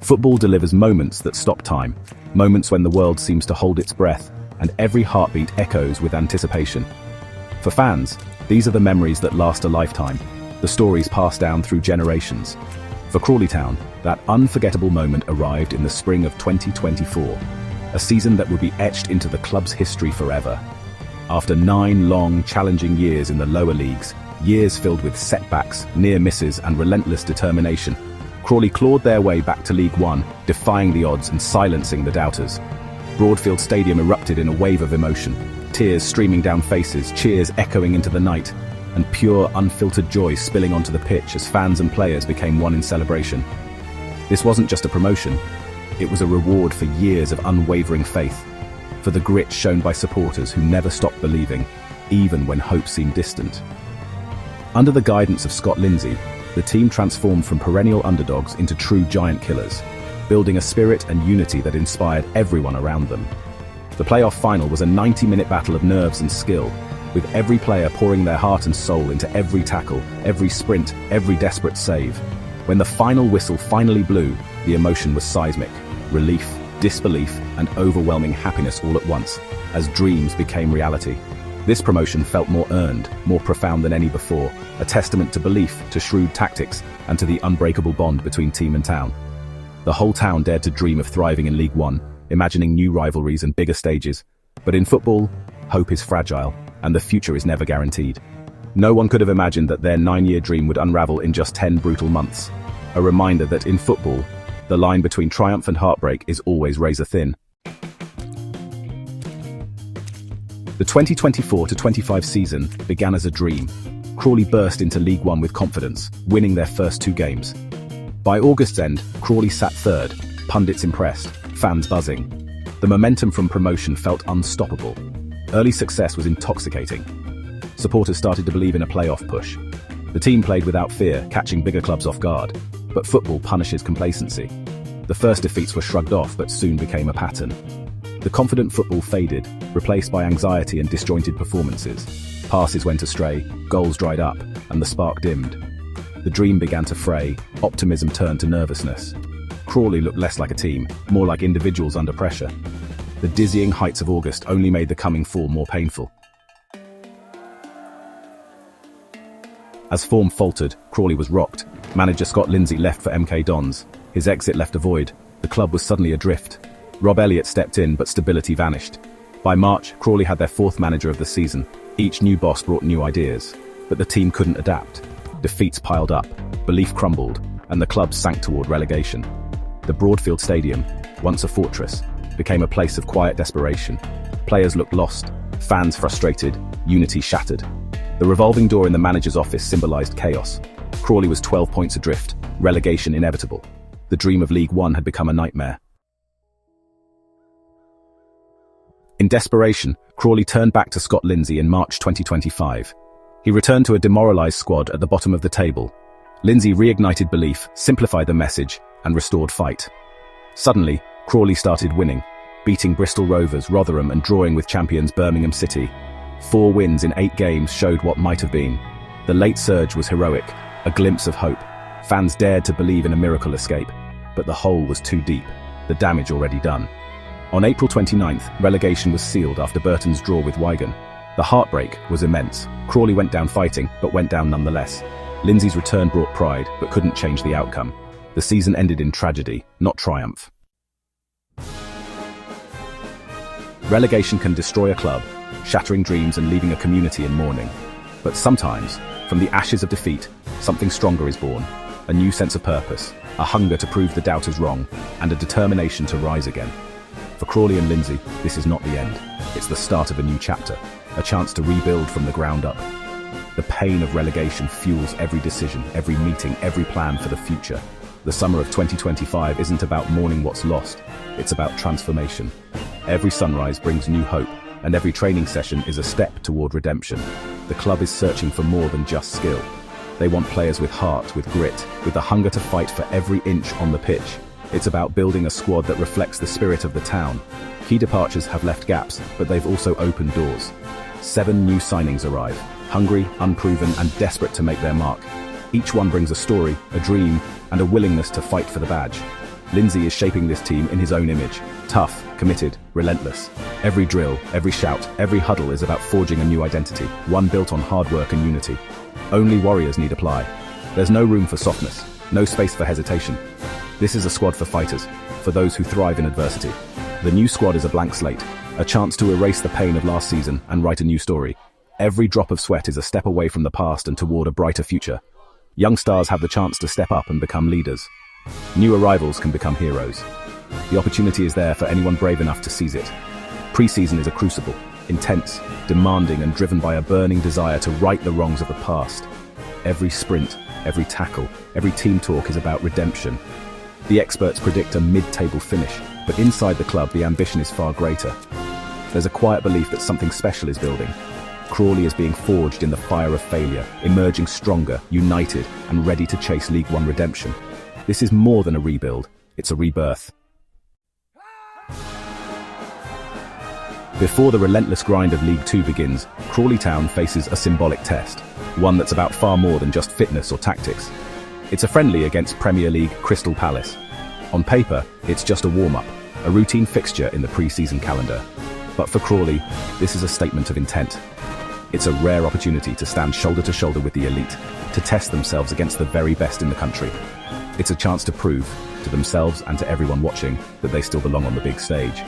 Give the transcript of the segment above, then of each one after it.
Football delivers moments that stop time, moments when the world seems to hold its breath, and every heartbeat echoes with anticipation. For fans, these are the memories that last a lifetime, the stories passed down through generations. For Crawley Town, that unforgettable moment arrived in the spring of 2024, a season that would be etched into the club's history forever. After 9 long, challenging years in the lower leagues, years filled with setbacks, near misses, and relentless determination, Crawley clawed their way back to League One, defying the odds and silencing the doubters. Broadfield Stadium erupted in a wave of emotion, tears streaming down faces, cheers echoing into the night, and pure, unfiltered joy spilling onto the pitch as fans and players became one in celebration. This wasn't just a promotion, it was a reward for years of unwavering faith, for the grit shown by supporters who never stopped believing, even when hope seemed distant. Under the guidance of Scott Lindsay, the team transformed from perennial underdogs into true giant killers, building a spirit and unity that inspired everyone around them. The playoff final was a 90-minute battle of nerves and skill, with every player pouring their heart and soul into every tackle, every sprint, every desperate save. When the final whistle finally blew, the emotion was seismic: relief, disbelief, and overwhelming happiness all at once, as dreams became reality. This promotion felt more earned, more profound than any before, a testament to belief, to shrewd tactics, and to the unbreakable bond between team and town. The whole town dared to dream of thriving in League One, imagining new rivalries and bigger stages. But in football, hope is fragile, and the future is never guaranteed. No one could have imagined that their 9-year dream would unravel in just 10 brutal months. A reminder that in football, the line between triumph and heartbreak is always razor thin. The 2024-25 season began as a dream. Crawley burst into League One with confidence, winning their first 2 games. By August's end, Crawley sat third, pundits impressed, fans buzzing. The momentum from promotion felt unstoppable. Early success was intoxicating. Supporters started to believe in a playoff push. The team played without fear, catching bigger clubs off guard. But football punishes complacency. The first defeats were shrugged off, but soon became a pattern. The confident football faded, replaced by anxiety and disjointed performances. Passes went astray, goals dried up, and the spark dimmed. The dream began to fray, optimism turned to nervousness. Crawley looked less like a team, more like individuals under pressure. The dizzying heights of August only made the coming fall more painful. As form faltered, Crawley was rocked. Manager Scott Lindsay left for MK Dons. His exit left a void. The club was suddenly adrift. Rob Elliott stepped in, but stability vanished. By March, Crawley had their 4th manager of the season. Each new boss brought new ideas, but the team couldn't adapt. Defeats piled up, belief crumbled, and the club sank toward relegation. The Broadfield Stadium, once a fortress, became a place of quiet desperation. Players looked lost, fans frustrated, unity shattered. The revolving door in the manager's office symbolized chaos. Crawley was 12 points adrift, relegation inevitable. The dream of League One had become a nightmare. In desperation, Crawley turned back to Scott Lindsay in March 2025. He returned to a demoralized squad at the bottom of the table. Lindsay reignited belief, simplified the message, and restored fight. Suddenly, Crawley started winning, beating Bristol Rovers, Rotherham, and drawing with champions Birmingham City. 4 wins in 8 games showed what might have been. The late surge was heroic, a glimpse of hope. Fans dared to believe in a miracle escape, but the hole was too deep, the damage already done. On April 29th, relegation was sealed after Burton's draw with Wigan. The heartbreak was immense. Crawley went down fighting, but went down nonetheless. Lindsay's return brought pride, but couldn't change the outcome. The season ended in tragedy, not triumph. Relegation can destroy a club, shattering dreams and leaving a community in mourning. But sometimes, from the ashes of defeat, something stronger is born. A new sense of purpose, a hunger to prove the doubters wrong, and a determination to rise again. For Crawley and Lindsay, this is not the end. It's the start of a new chapter, a chance to rebuild from the ground up. The pain of relegation fuels every decision, every meeting, every plan for the future. The summer of 2025 isn't about mourning what's lost, it's about transformation. Every sunrise brings new hope, and every training session is a step toward redemption. The club is searching for more than just skill. They want players with heart, with grit, with the hunger to fight for every inch on the pitch. It's about building a squad that reflects the spirit of the town. Key departures have left gaps, but they've also opened doors. 7 new signings arrive, hungry, unproven, and desperate to make their mark. Each one brings a story, a dream, and a willingness to fight for the badge. Lindsay is shaping this team in his own image. Tough, committed, relentless. Every drill, every shout, every huddle is about forging a new identity, one built on hard work and unity. Only warriors need apply. There's no room for softness, no space for hesitation. This is a squad for fighters, for those who thrive in adversity. The new squad is a blank slate, a chance to erase the pain of last season and write a new story. Every drop of sweat is a step away from the past and toward a brighter future. Young stars have the chance to step up and become leaders. New arrivals can become heroes. The opportunity is there for anyone brave enough to seize it. Pre-season is a crucible, intense, demanding and driven by a burning desire to right the wrongs of the past. Every sprint, every tackle, every team talk is about redemption. The experts predict a mid-table finish, but inside the club the ambition is far greater. There's a quiet belief that something special is building. Crawley is being forged in the fire of failure, emerging stronger, united, and ready to chase League One redemption. This is more than a rebuild, it's a rebirth. Before the relentless grind of League Two begins, Crawley Town faces a symbolic test, one that's about far more than just fitness or tactics. It's a friendly against Premier League Crystal Palace. On paper, it's just a warm-up, a routine fixture in the pre-season calendar. But for Crawley, this is a statement of intent. It's a rare opportunity to stand shoulder to shoulder with the elite, to test themselves against the very best in the country. It's a chance to prove, to themselves and to everyone watching, that they still belong on the big stage.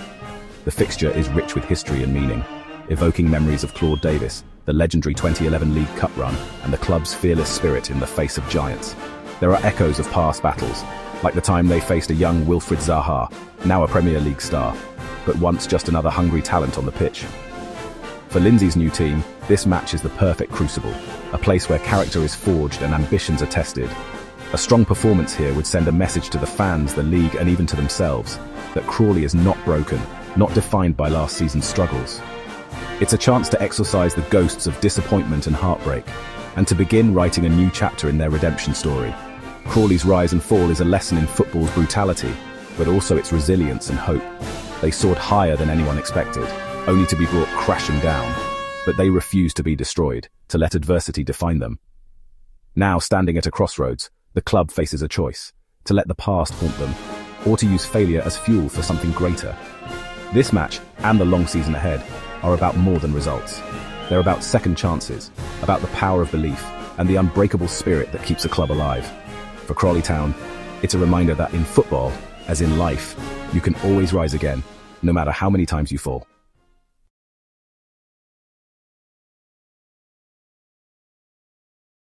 The fixture is rich with history and meaning, evoking memories of Claude Davis, the legendary 2011 League Cup run, and the club's fearless spirit in the face of giants. There are echoes of past battles, like the time they faced a young Wilfried Zaha, now a Premier League star, but once just another hungry talent on the pitch. For Lindsay's new team, this match is the perfect crucible, a place where character is forged and ambitions are tested. A strong performance here would send a message to the fans, the league, and even to themselves, that Crawley is not broken, not defined by last season's struggles. It's a chance to exorcise the ghosts of disappointment and heartbreak, and to begin writing a new chapter in their redemption story. Crawley's rise and fall is a lesson in football's brutality, but also its resilience and hope. They soared higher than anyone expected, only to be brought crashing down. But they refused to be destroyed, to let adversity define them. Now, standing at a crossroads, the club faces a choice: to let the past haunt them, or to use failure as fuel for something greater. This match, and the long season ahead, are about more than results. They're about second chances, about the power of belief, and the unbreakable spirit that keeps a club alive. For Crawley Town, it's a reminder that in football, as in life, you can always rise again, no matter how many times you fall.